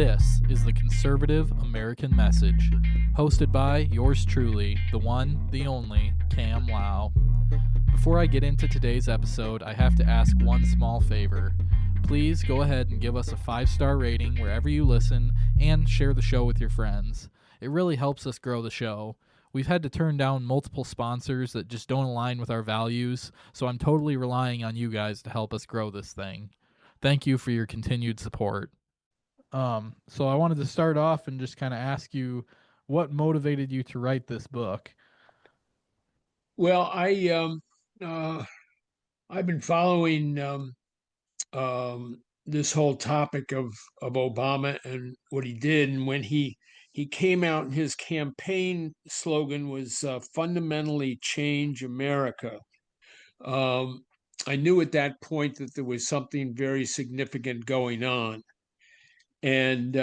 This is the Conservative American Message, hosted by yours truly, the one, the only, Cam Lau. Before I get into today's episode, I have to ask one small favor. Please go ahead and give us a 5-star rating wherever you listen and share the show with your friends. It really helps us grow the show. We've had to turn down multiple sponsors that just don't align with our values, so I'm totally relying on you guys to help us grow this thing. Thank you for your continued support. So I wanted to start off and just kind of ask you what motivated you to write this book. Well, I've been following this whole topic of Obama and what he did, and when he came out, and his campaign slogan was "Fundamentally Change America." Um, I knew at that point that there was something very significant going on, and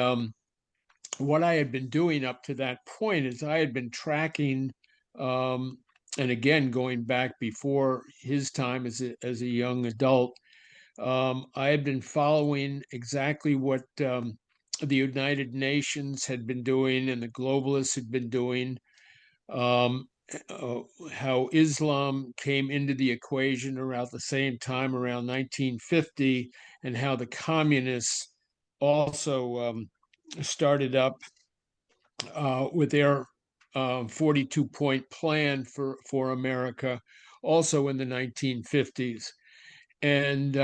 what I had been doing up to that point is I had been tracking. And again, going back before his time as a young adult, I had been following exactly what the United Nations had been doing and the globalists had been doing, um, how Islam came into the equation around the same time, around 1950, and how the communists also started up with their 42-point plan for America, also in the 1950s. And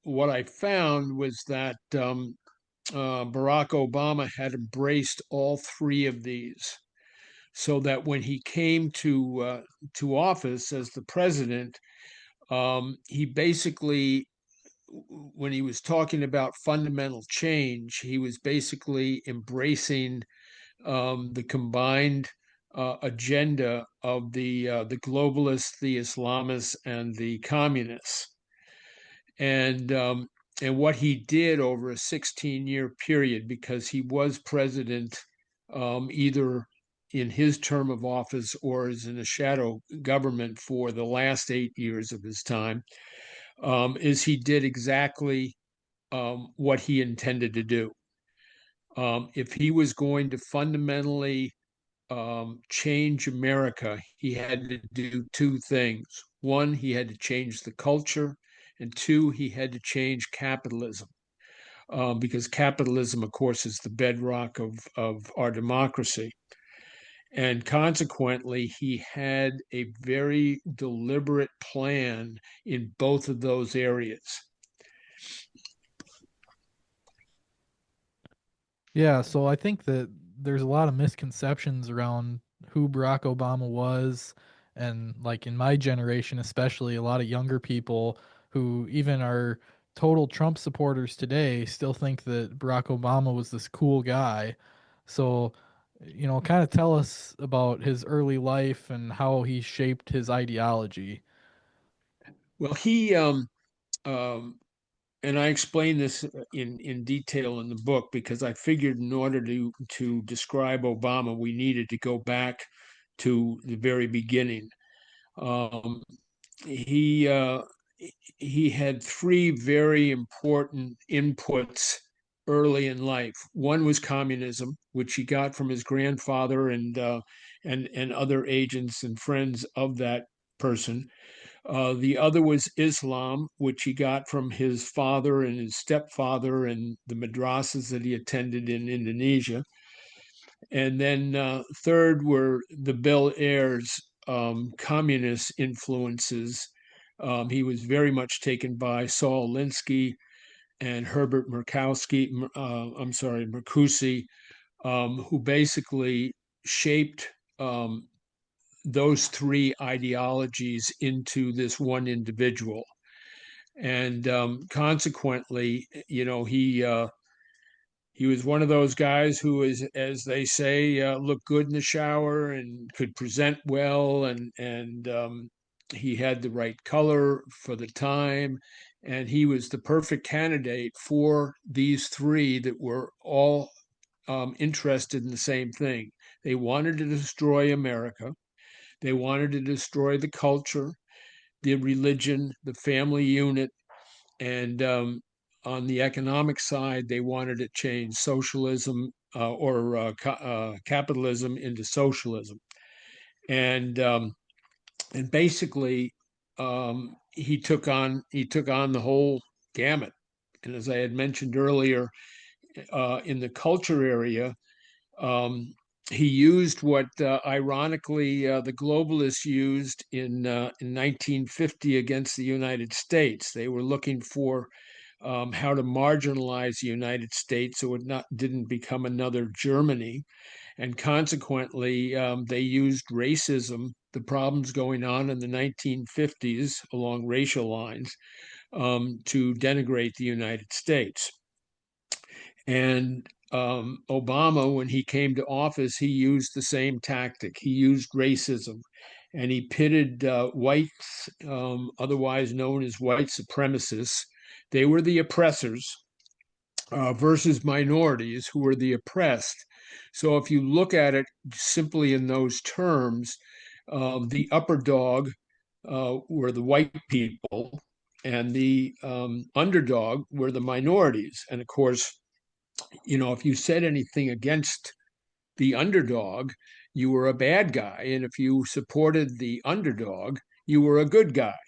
what I found was that Barack Obama had embraced all three of these, so that when he came to office as the president, he basically, when he was talking about fundamental change, he was basically embracing the combined agenda of the globalists, the Islamists, and the communists. And what he did over a 16-year period, because he was president either in his term of office or as in a shadow government for the last 8 years of his time, is he did exactly what he intended to do. If he was going to fundamentally change America, he had to do two things. One, he had to change the culture, and two, he had to change capitalism, because capitalism, of course, is the bedrock of our democracy. And consequently, he had a very deliberate plan in both of those areas. Yeah, so I think that there's a lot of misconceptions around who Barack Obama was, and like in my generation especially, a lot of younger people who even are total Trump supporters today still think that Barack Obama was this cool guy. So, kind of tell us about his early life and how he shaped his ideology. Well, he um, and I explain this in detail in the book, because I figured in order to describe Obama, we needed to go back to the very beginning. Um, he uh, he had three very important inputs early in life. One was communism, which he got from his grandfather and other agents and friends of that person. The other was Islam, which he got from his father and his stepfather and the madrasas that he attended in Indonesia. And then third were the Bel Air's communist influences. He was very much taken by Saul Alinsky and Herbert Murkowski, Mercousi, who basically shaped those three ideologies into this one individual. And consequently, he was one of those guys who is, as they say, looked good in the shower and could present well, and he had the right color for the time, and he was the perfect candidate for these three that were all interested in the same thing. They wanted to destroy America. They wanted to destroy the culture, the religion, the family unit, and on the economic side, they wanted to change socialism or capitalism into socialism, and basically he took on the whole gamut. And as I had mentioned earlier, in the culture area, um, he used what ironically the globalists used in 1950 against the United States. They were looking for how to marginalize the United States so it didn't become another Germany. And consequently, they used racism, the problems going on in the 1950s along racial lines, to denigrate the United States. And Obama, when he came to office, he used the same tactic. He used racism, and he pitted whites, otherwise known as white supremacists. They were the oppressors, versus minorities who were the oppressed. So if you look at it simply in those terms, the upper dog were the white people, and the underdog were the minorities. And of course, if you said anything against the underdog, you were a bad guy. And if you supported the underdog, you were a good guy.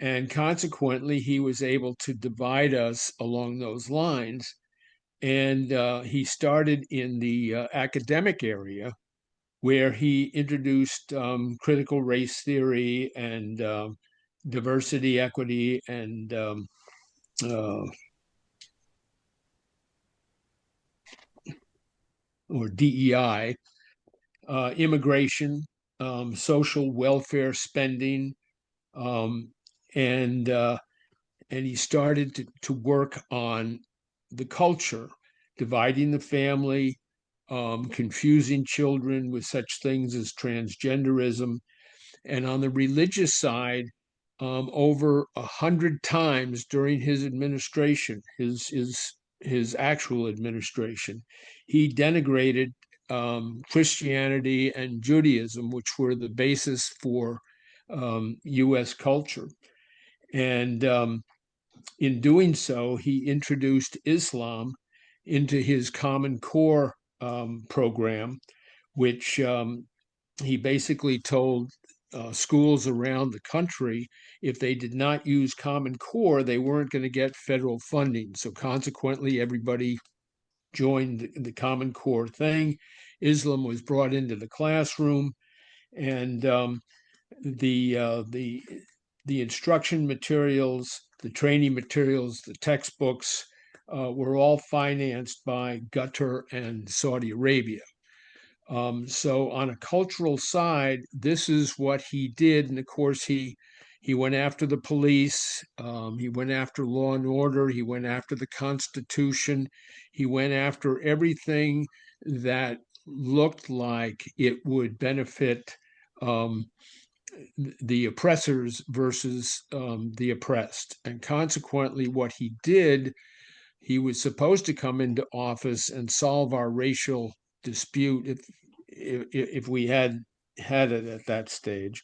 And consequently, he was able to divide us along those lines. And he started in the academic area, where he introduced critical race theory and diversity, equity, and or DEI, immigration, social welfare spending, um, and he started to work on the culture, dividing the family, confusing children with such things as transgenderism. And on the religious side, over 100 times during his administration, his actual administration, he denigrated Christianity and Judaism, which were the basis for U.S. culture. And in doing so, he introduced Islam into his Common Core program, which he basically told schools around the country if they did not use Common Core, they weren't going to get federal funding. So consequently, everybody joined the Common Core thing. Islam was brought into the classroom, and the instruction materials, the training materials, the textbooks were all financed by Qatar and Saudi Arabia. So on a cultural side, this is what he did, and of course he went after the police, he went after law and order, he went after the Constitution, he went after everything that looked like it would benefit the oppressors versus the oppressed. And consequently, what he did, he was supposed to come into office and solve our racial dispute if we had it at that stage.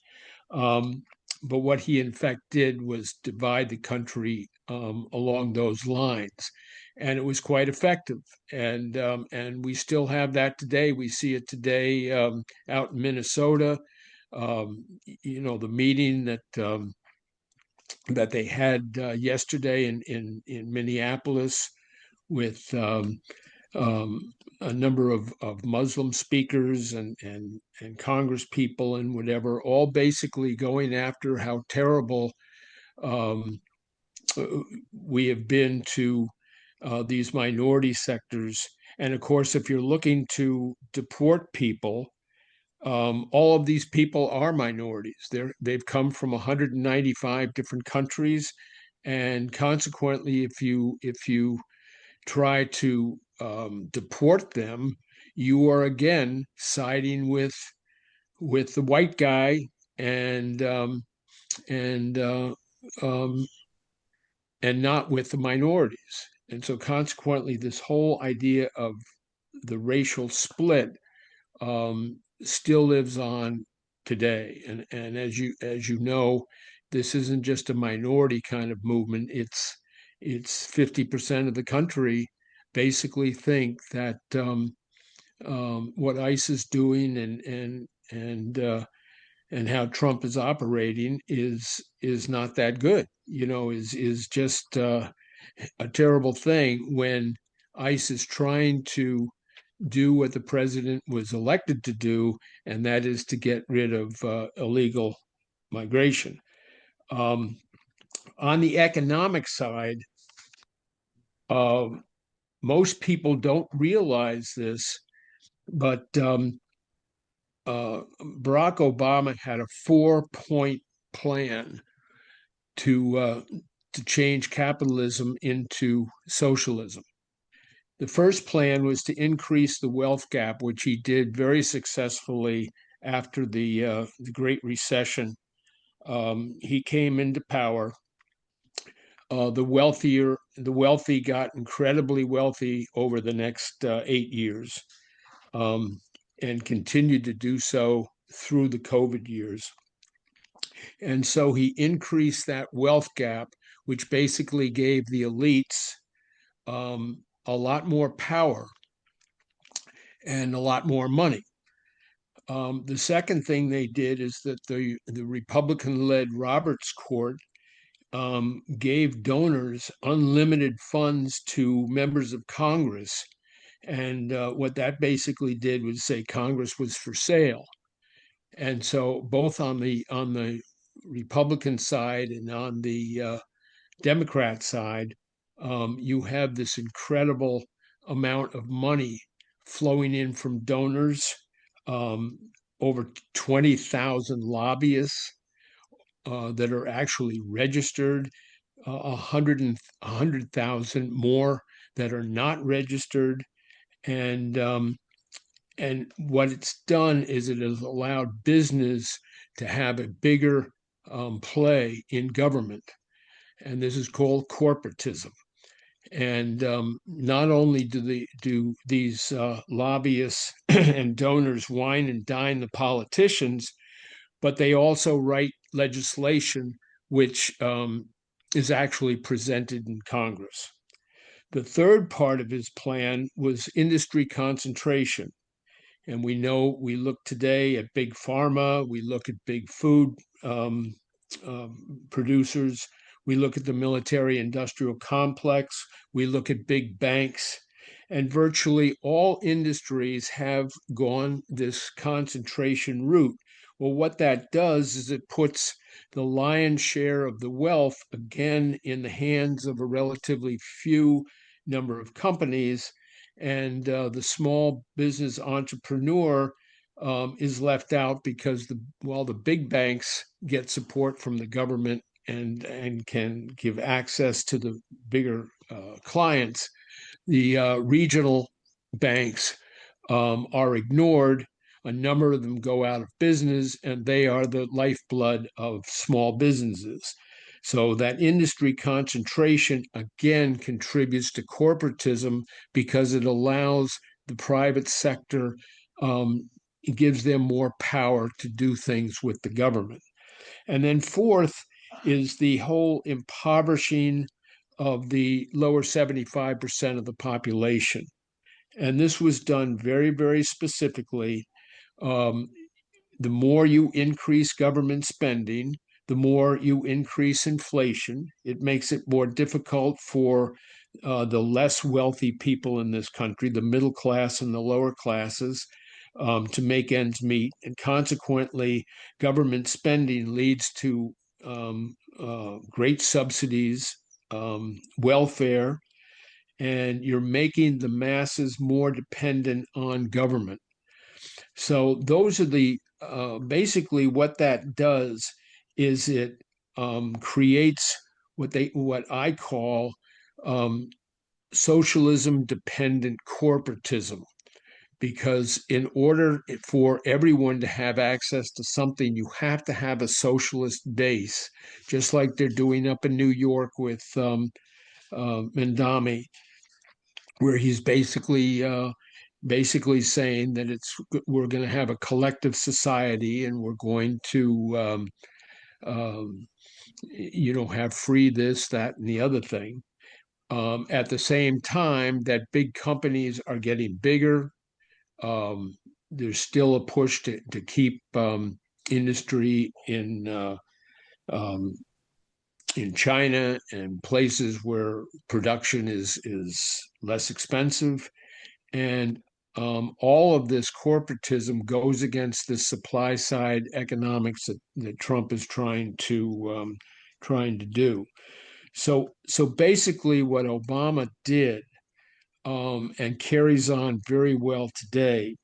But what he in fact did was divide the country along those lines, and it was quite effective. And we still have that today. We see it today out in Minnesota. The meeting that they had yesterday in Minneapolis with a number of Muslim speakers and Congress people and whatever, all basically going after how terrible we have been to these minority sectors. And of course, if you're looking to deport people, all of these people are minorities. They've come from 195 different countries, and consequently, if you try to deport them, you are again siding with the white guy and and uh, um, and not with the minorities. And so, consequently, this whole idea of the racial split still lives on today. And as you know, this isn't just a minority kind of movement. it's 50% of the country basically think that what ICE is doing and how Trump is operating is not that good. Is just a terrible thing when ICE is trying to do what the president was elected to do, and that is to get rid of illegal migration. On the economic side, uh, most people don't realize this, but Barack Obama had a 4-point plan to to change capitalism into socialism. The first plan was to increase the wealth gap, which he did very successfully after the Great Recession. He came into power. The wealthy got incredibly wealthy over the next 8 years, um, and continued to do so through the COVID years. And so he increased that wealth gap, which basically gave the elites a lot more power and a lot more money. The second thing they did is that the Republican-led Roberts Court gave donors unlimited funds to members of Congress. And what that basically did was say Congress was for sale. And so both on the Republican side and on the Democrat side, you have this incredible amount of money flowing in from donors, um, over 20,000 lobbyists that are actually registered, 100,000 more that are not registered. And what it's done is it has allowed business to have a bigger play in government. And this is called corporatism. And not only do these lobbyists and donors wine and dine the politicians, but they also write legislation which is actually presented in Congress. The third part of his plan was industry concentration. And we look today at big pharma, we look at big food producers, we look at the military industrial complex, we look at big banks, and virtually all industries have gone this concentration route. Well, what that does is it puts the lion's share of the wealth again in the hands of a relatively few number of companies, and the small business entrepreneur is left out because while the big banks get support from the government and can give access to the bigger clients, the regional banks are ignored. A number of them go out of business, and they are the lifeblood of small businesses. So that industry concentration again contributes to corporatism because it allows the private sector, it gives them more power to do things with the government. And then fourth is the whole impoverishing of the lower 75% of the population. And this was done very, very specifically. Um, the more you increase government spending, the more you increase inflation. It makes it more difficult for the less wealthy people in this country, the middle class and the lower classes, to make ends meet. And consequently, government spending leads to great subsidies, welfare, and you're making the masses more dependent on government. So those are the basically what that does is it creates what I call socialism dependent corporatism, because in order for everyone to have access to something, you have to have a socialist base, just like they're doing up in New York with Mendami, where he's basically saying that we're going to have a collective society, and we're going to have free this, that, and the other thing. At the same time that big companies are getting bigger, um, there's still a push to keep industry um, in China and places where production is less expensive, and all of this corporatism goes against the supply side economics that Trump is trying to do. So basically, what Obama did and carries on very well today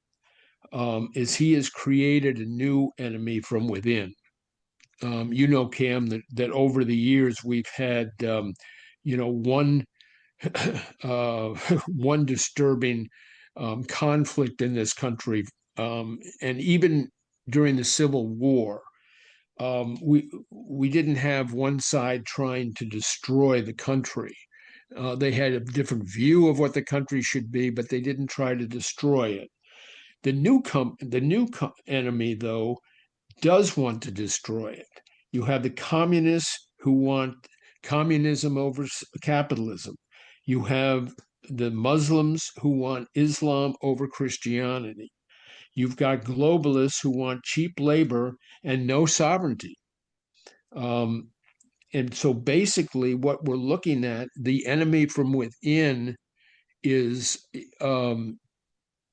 is he has created a new enemy from within. Cam, that over the years we've had, one uh, one disturbing conflict in this country, and even during the Civil War, we didn't have one side trying to destroy the country. They had a different view of what the country should be, but they didn't try to destroy it. The new enemy, though, does want to destroy it. You have the communists who want communism over capitalism. You have the Muslims who want Islam over Christianity. You've got globalists who want cheap labor and no sovereignty. Um, and so basically, what we're looking at, the enemy from within, is um,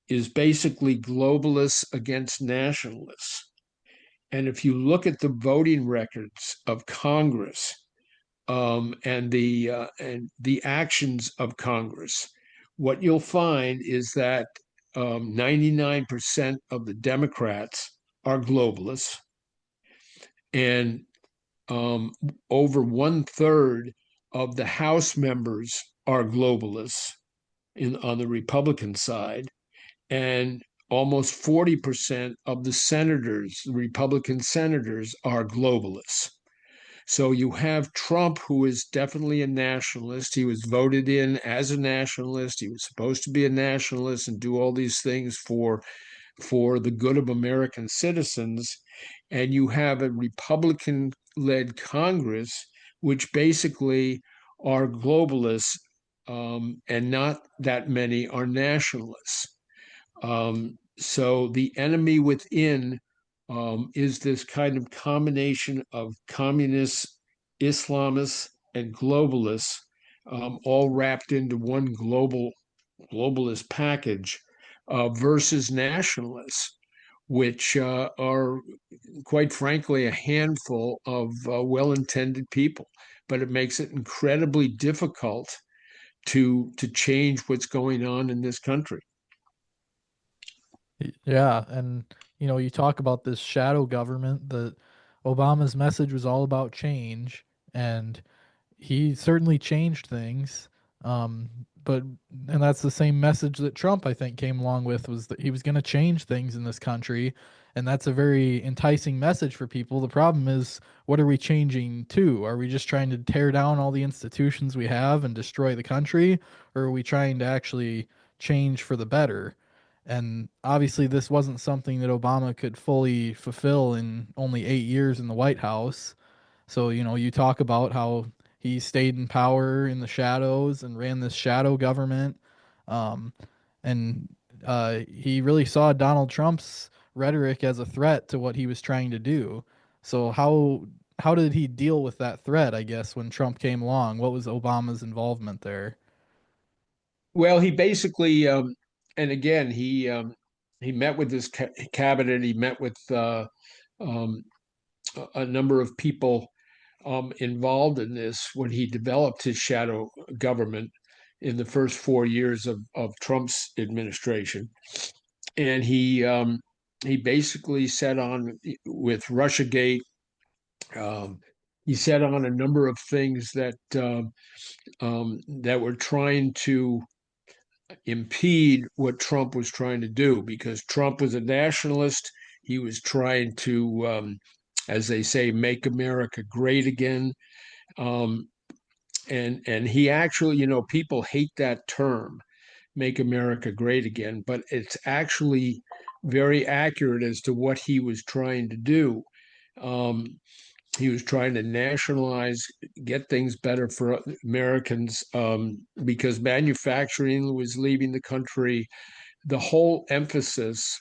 is basically globalists against nationalists. And if you look at the voting records of Congress, and the actions of Congress, what you'll find is that 99% of the Democrats are globalists, and um, over 1/3 of the House members are globalists on the Republican side, and almost 40% of the senators, the Republican senators, are globalists. So you have Trump, who is definitely a nationalist. He was voted in as a nationalist. He was supposed to be a nationalist and do all these things for the good of American citizens. And you have a Republican-led Congress, which basically are globalists, and not that many are nationalists. So the enemy within is this kind of combination of communists, Islamists, and globalists, all wrapped into one globalist package, versus nationalists, which are quite frankly a handful of well-intended people. But it makes it incredibly difficult to change what's going on in this country. Yeah, and you talk about this shadow government. That Obama's message was all about change, and he certainly changed things. Um, but and that's the same message that Trump, I think, came along with, was that he was going to change things in this country, and that's a very enticing message for people. The problem is, what are we changing to? Are we just trying to tear down all the institutions we have and destroy the country, or are we trying to actually change for the better? And obviously, this wasn't something that Obama could fully fulfill in only 8 years in the White House. So, you talk about how he stayed in power in the shadows and ran this shadow government. Um, and he really saw Donald Trump's rhetoric as a threat to what he was trying to do. So how did he deal with that threat, I guess, when Trump came along? What was Obama's involvement there? Well, he basically, and again, he met with his cabinet. He met with um, a number of people involved in this when he developed his shadow government in the first 4 years of Trump's administration, and he basically set on with RussiaGate. Um, he set on a number of things that were trying to impede what Trump was trying to do, because Trump was a nationalist. He was trying to, as they say, make America great again. Um, and he actually, people hate that term, make America great again, but it's actually very accurate as to what he was trying to do. Um, He was trying to nationalize, get things better for Americans, because manufacturing was leaving the country. The whole emphasis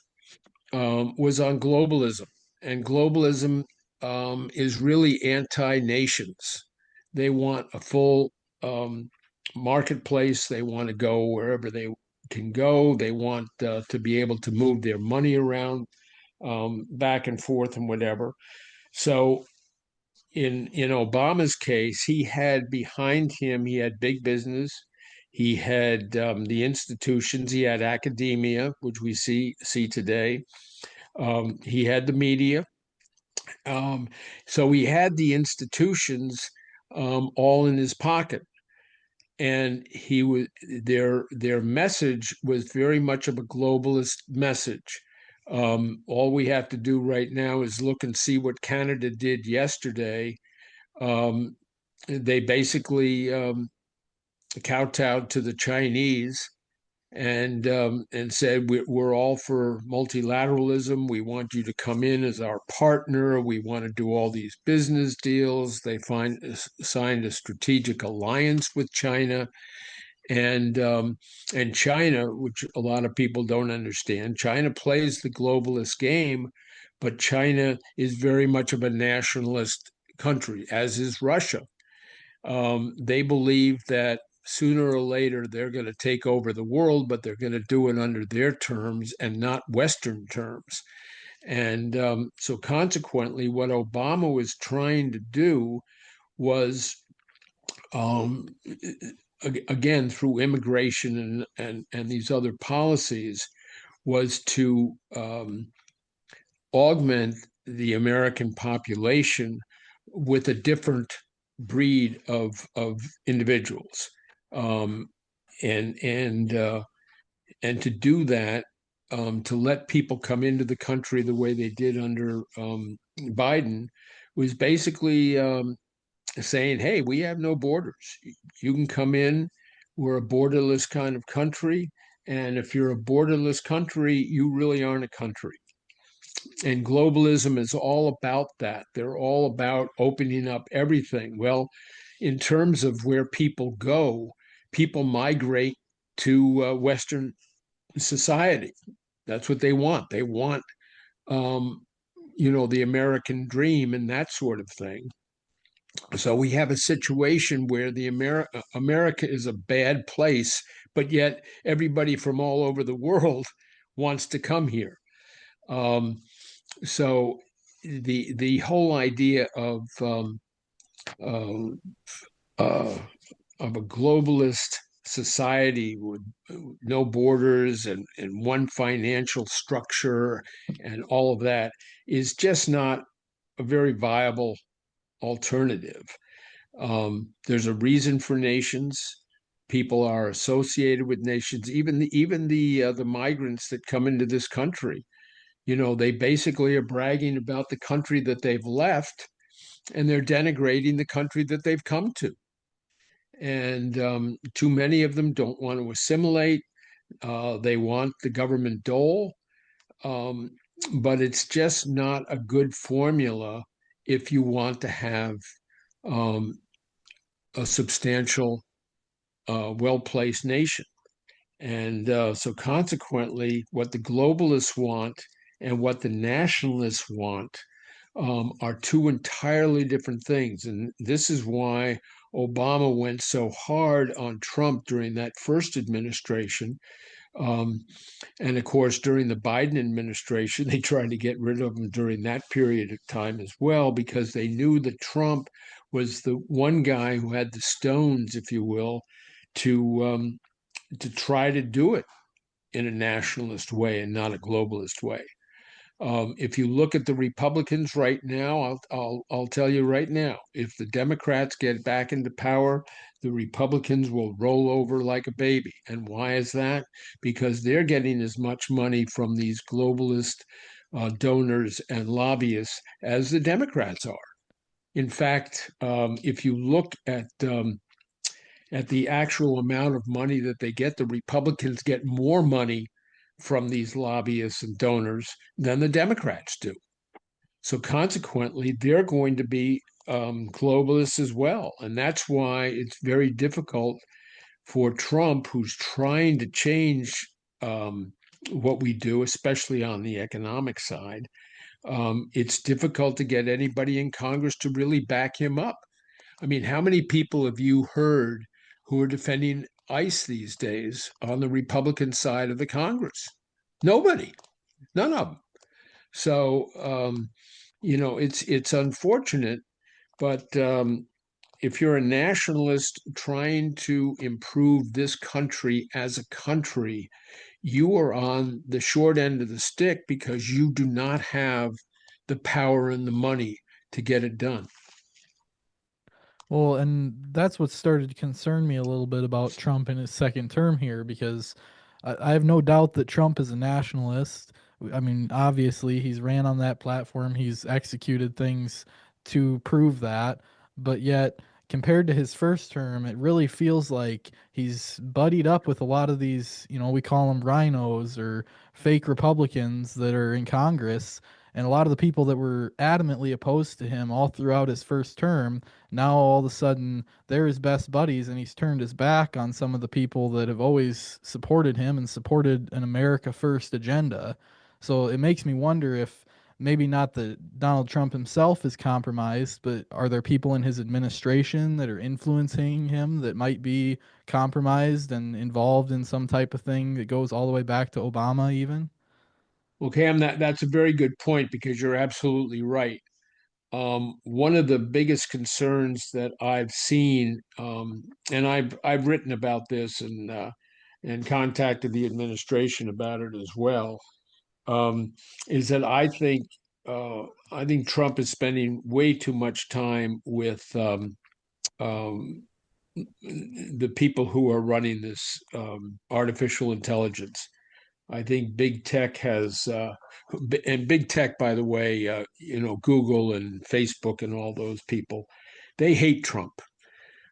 was on globalism, and globalism is really anti-nations. They want a full marketplace. They want to go wherever they can go. They want to be able to move their money around back and forth and whatever. So in Obama's case, he had behind him, he had big business, he had the institutions, he had academia, which we see today. He had the media, um, so he had the institutions all in his pocket, and he was their message was very much of a globalist message. All we have to do right now is look and see what Canada did yesterday. They basically kowtowed to the Chinese and said we're all for multilateralism. We want you to come in as our partner. We want to do all these business deals. They signed a strategic alliance with China and China, which a lot of people don't understand. China plays the globalist game, but China is very much of a nationalist country, as is Russia. They believe that sooner or later they're going to take over the world, but they're going to do it under their terms and not Western terms. And so, consequently, what Obama was trying to do was, um, again, through immigration and these other policies, was to augment the American population with a different breed of individuals, um, and and uh, and to do that, to let people come into the country the way they did under Biden, was basically saying, "Hey, we have no borders. You can come in. We're a borderless kind of country, and if you're a borderless country, you really aren't a country." And globalism is all about that. They're all about opening up everything. Well, in terms of where people go, people migrate to Western society. That's what they want. They want, um, the American dream and that sort of thing. So we have a situation where America is a bad place, but yet everybody from all over the world wants to come here. Um, so the whole idea uh, uh, of a globalist society with no borders and one financial structure and all of that is just not a very viable alternative. There's a reason for nations. People are associated with nations. Even the migrants that come into this country, they basically are bragging about the country that they've left, and they're denigrating the country that they've come to. And too many of them don't want to assimilate. They want the government dole, um, but it's just not a good formula if you want to have um, a substantial, well-placed nation. And so, consequently, what the globalists want and what the nationalists want are two entirely different things. And this is why Obama went so hard on Trump during that first administration. Um, and of course, during the Biden administration, they tried to get rid of him during that period of time as well, because they knew that Trump was the one guy who had the stones, if you will, to try to do it in a nationalist way and not a globalist way. If you look at the Republicans right now, I'll tell you right now, if the Democrats get back into power, the Republicans will roll over like a baby. And why is that? Because they're getting as much money from these globalist donors and lobbyists as the Democrats are. In fact, if you look at the actual amount of money that they get, the Republicans get more money from these lobbyists and donors than the Democrats do. So consequently, they're going to be globalists as well. And that's why it's very difficult for Trump, who's trying to change um, what we do, especially on the economic side. It's difficult to get anybody in Congress to really back him up. I mean, how many people have you heard who are defending ICE these days on the Republican side of the Congress? Nobody, none of them. So, it's unfortunate, but if you're a nationalist trying to improve this country as a country, you are on the short end of the stick because you do not have the power and the money to get it done. Well, and that's what started to concern me a little bit about Trump in his second term here, because I have no doubt that Trump is a nationalist. I mean, obviously, he's ran on that platform, he's executed things to prove that, but yet, compared to his first term, it really feels like he's buddied up with a lot of these, we call them rhinos or fake Republicans that are in Congress. And a lot of the people that were adamantly opposed to him all throughout his first term, now all of a sudden they're his best buddies, and he's turned his back on some of the people that have always supported him and supported an America First agenda. So it makes me wonder if maybe not that Donald Trump himself is compromised, but are there people in his administration that are influencing him that might be compromised and involved in some type of thing that goes all the way back to Obama, even? Well, Cam, that's a very good point because you're absolutely right. One of the biggest concerns that I've seen, and I've written about this and contacted the administration about it as well, is that uh, I think Trump is spending way too much time with um, the people who are running this artificial intelligence. I think big tech has, and big tech, by the way, Google and Facebook and all those people, they hate Trump.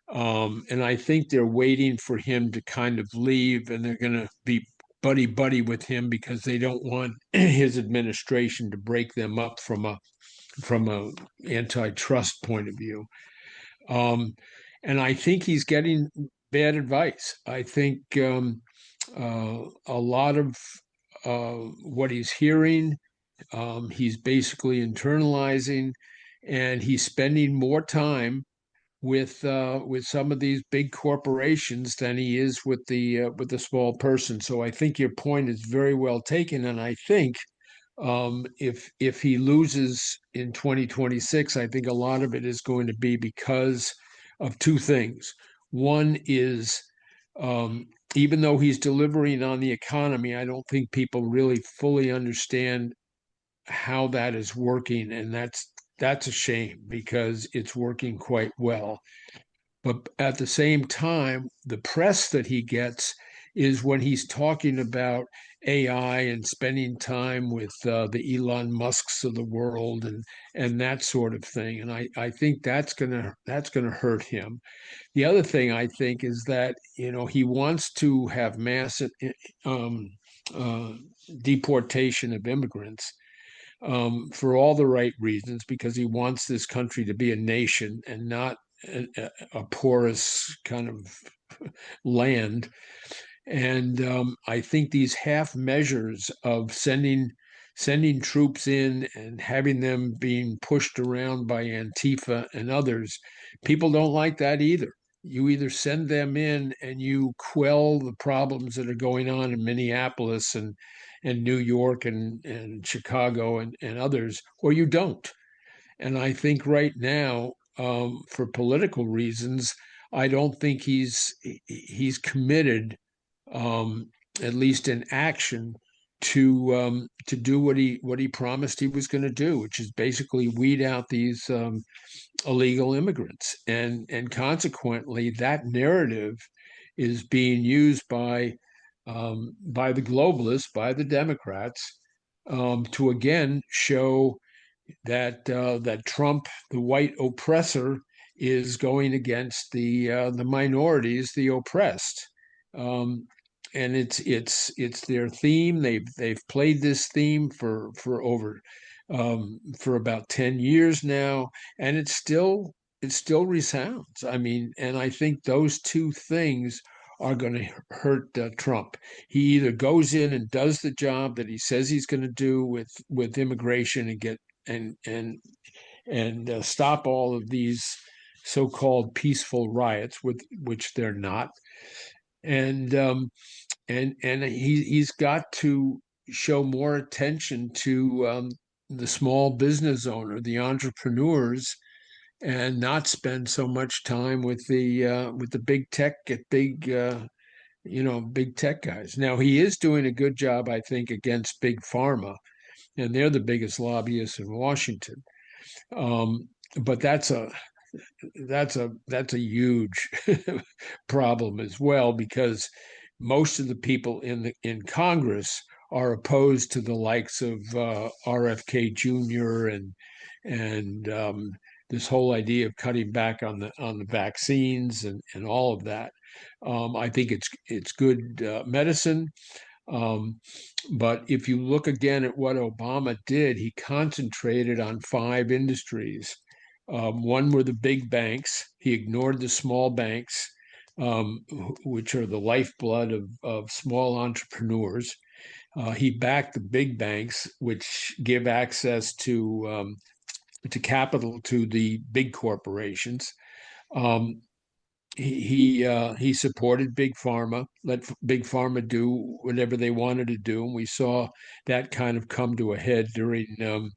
And I think they're waiting for him to kind of leave, and they're going to be buddy buddy with him because they don't want his administration to break them up from a antitrust point of view. Um, and I think he's getting bad advice. I think a lot of what he's hearing, he's basically internalizing, and he's spending more time with some of these big corporations than he is with the small person. So I think your point is very well taken, and I think if he loses in 2026, I think a lot of it is going to be because of two things. One is um, even though he's delivering on the economy, I don't think people really fully understand how that is working, and that's a shame because it's working quite well. But at the same time, the press that he gets is when he's talking about AI and spending time with the Elon Musks of the world and that sort of thing. And I think that's gonna hurt him. The other thing I think is that he wants to have mass um, uh, deportation of immigrants for all the right reasons, because he wants this country to be a nation and not a porous kind of land. And I think these half measures of sending troops in and having them being pushed around by Antifa and others, people don't like that either. You either send them in and you quell the problems that are going on in Minneapolis and New York and Chicago and others, or you don't. And I think right now, for political reasons, I don't think he's committed, um, at least in action, to do what he promised he was going to do, which is basically weed out these illegal immigrants, and consequently, that narrative is being used by the globalists, by the Democrats, to again show that Trump, the white oppressor, is going against the minorities, the oppressed. Um, and it's their theme. They've played this theme for over for about 10 years now, and it still resounds. I mean, and I think those two things are going to hurt Trump. He either goes in and does the job that he says he's going to do with immigration and get and stop all of these so-called peaceful riots, with which they're not, and he's got to show more attention to the small business owner, the entrepreneurs, and not spend so much time with the big tech, big tech guys. Now he is doing a good job, I think, against big pharma, and they're the biggest lobbyists in Washington. But that's a huge problem as well, because most of the people in Congress are opposed to the likes of RFK Jr. and this whole idea of cutting back on the vaccines and all of that. I think it's good medicine. Um, but if you look again at what Obama did, he concentrated on five industries. One were the big banks. He ignored the small banks, which are the lifeblood of small entrepreneurs. He backed the big banks, which give access to capital to the big corporations. Um, he supported big pharma, let big pharma do whatever they wanted to do, and we saw that kind of come to a head during the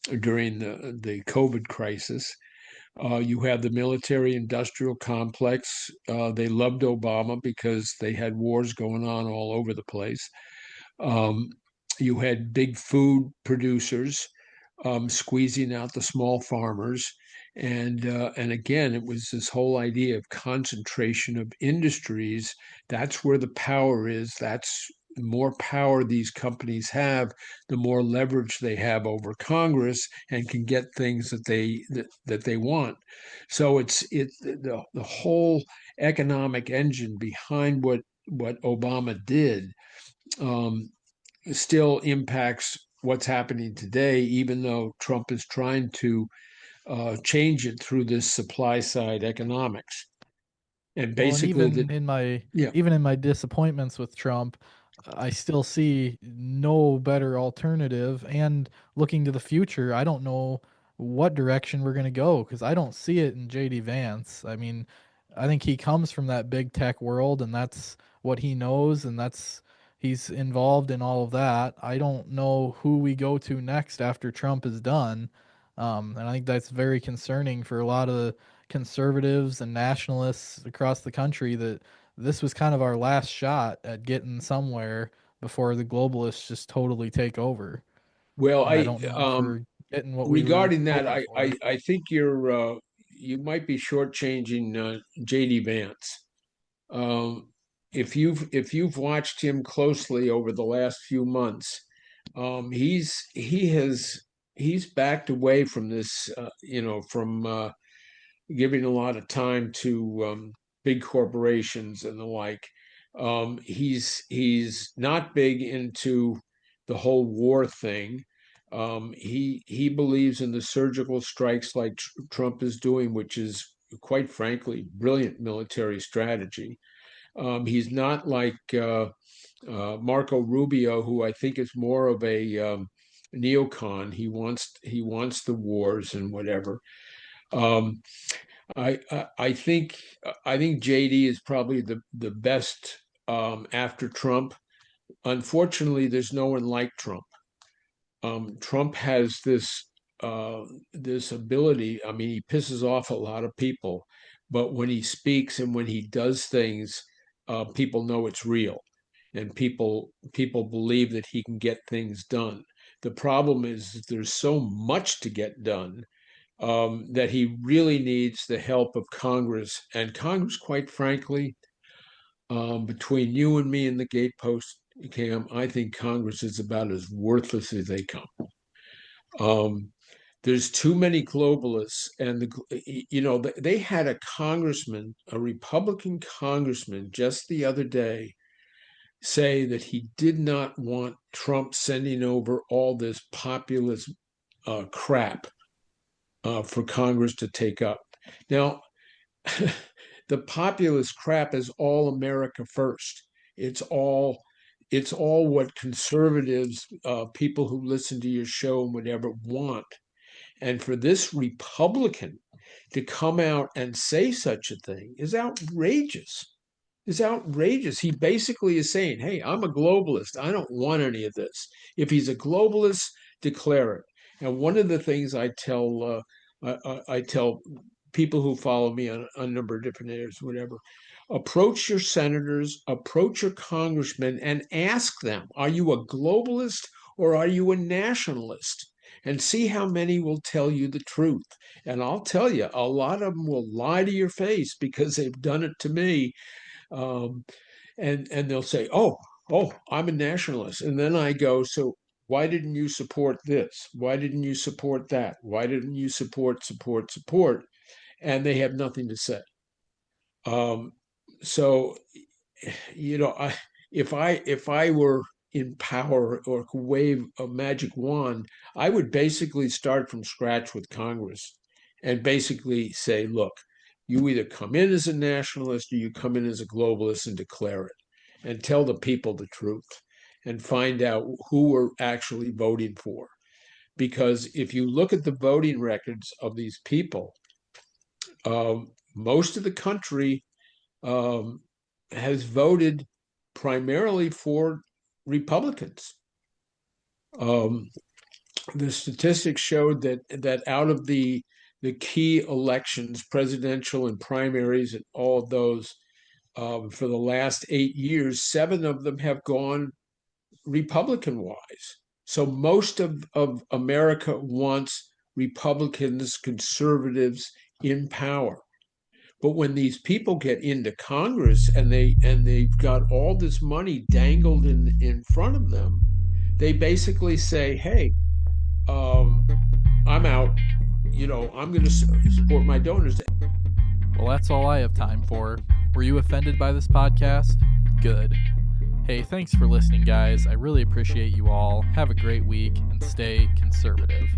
COVID crisis. You have the military industrial complex. They loved Obama because they had wars going on all over the place. Um, you had big food producers squeezing out the small farmers, and again, it was this whole idea of concentration of industries. That's where the power is. That's the more power these companies have, the more leverage they have over Congress and can get things that they want. So it's the whole economic engine behind what Obama did um, still impacts what's happening today, even though Trump is trying to change it through this supply side economics. And Well, and basically, that yeah, even in my disappointments with Trump, I still see no better alternative. And looking to the future, I don't know what direction we're going to go because I don't see it in JD Vance. I mean, I think he comes from that big tech world, and that's what he knows, and that's he's involved in all of that. I don't know who we go to next after Trump is done. And I think that's very concerning for a lot of conservatives and nationalists across the country that this was kind of our last shot at getting somewhere before the globalists just totally take over. well, And I don't know if we're getting what we were regarding that, hoping I I, for. I think you might be shortchanging JD Vance. Um, if you've watched him closely over the last few months, he's backed away from this, from giving a lot of time to big corporations and the like. He's not big into the whole war thing. He believes in the surgical strikes like Trump is doing, which is quite frankly brilliant military strategy. He's not like Marco Rubio, who I think is more of a neocon. He wants the wars and whatever. Um, I think JD is probably the best after Trump. Unfortunately, there's no one like Trump. Trump has this ability. I mean, he pisses off a lot of people, but when he speaks and when he does things, people know it's real, and people believe that he can get things done. The problem is that there's so much to get done that he really needs the help of Congress. And Congress, quite frankly, between you and me and the gatepost, Cam, I think Congress is about as worthless as they come. Um, there's too many globalists, and they had a congressman, a Republican congressman, just the other day say that he did not want Trump sending over all this populist crap for Congress to take up. Now, the populist crap is all America first. It's all it's all what conservatives, people who listen to your show and whatever, want. And for this Republican to come out and say such a thing is outrageous. Is outrageous. He basically is saying, "Hey, I'm a globalist. I don't want any of this. If he's a globalist, declare it." And one of the things I tell people who follow me on a number of different areas, whatever, approach your senators, approach your congressmen, and ask them, "Are you a globalist or are you a nationalist?" And see how many will tell you the truth. And I'll tell you, a lot of them will lie to your face because they've done it to me. Um, and they'll say, "Oh, I'm a nationalist," and then I go, "So why didn't you support this? Why didn't you support that? Why didn't you support?" And they have nothing to say. Um, so if I were in power or could wave a magic wand, I would basically start from scratch with Congress and basically say, "Look, you either come in as a nationalist or you come in as a globalist and declare it and tell the people the truth and find out who we're actually voting for." Because if you look at the voting records of these people, most of the country um, has voted primarily for Republicans. Um, the statistics showed that out of the key elections, presidential and primaries, and all of those, for the last 8 years, 7 of them have gone Republican-wise. So most of America wants Republicans, conservatives in power. But when these people get into Congress and they've got all this money dangled in front of them, they basically say, "Hey, I'm out. I'm going to support my donors." Well, that's all I have time for. Were you offended by this podcast? Good. Hey, thanks for listening, guys. I really appreciate you all. Have a great week and stay conservative.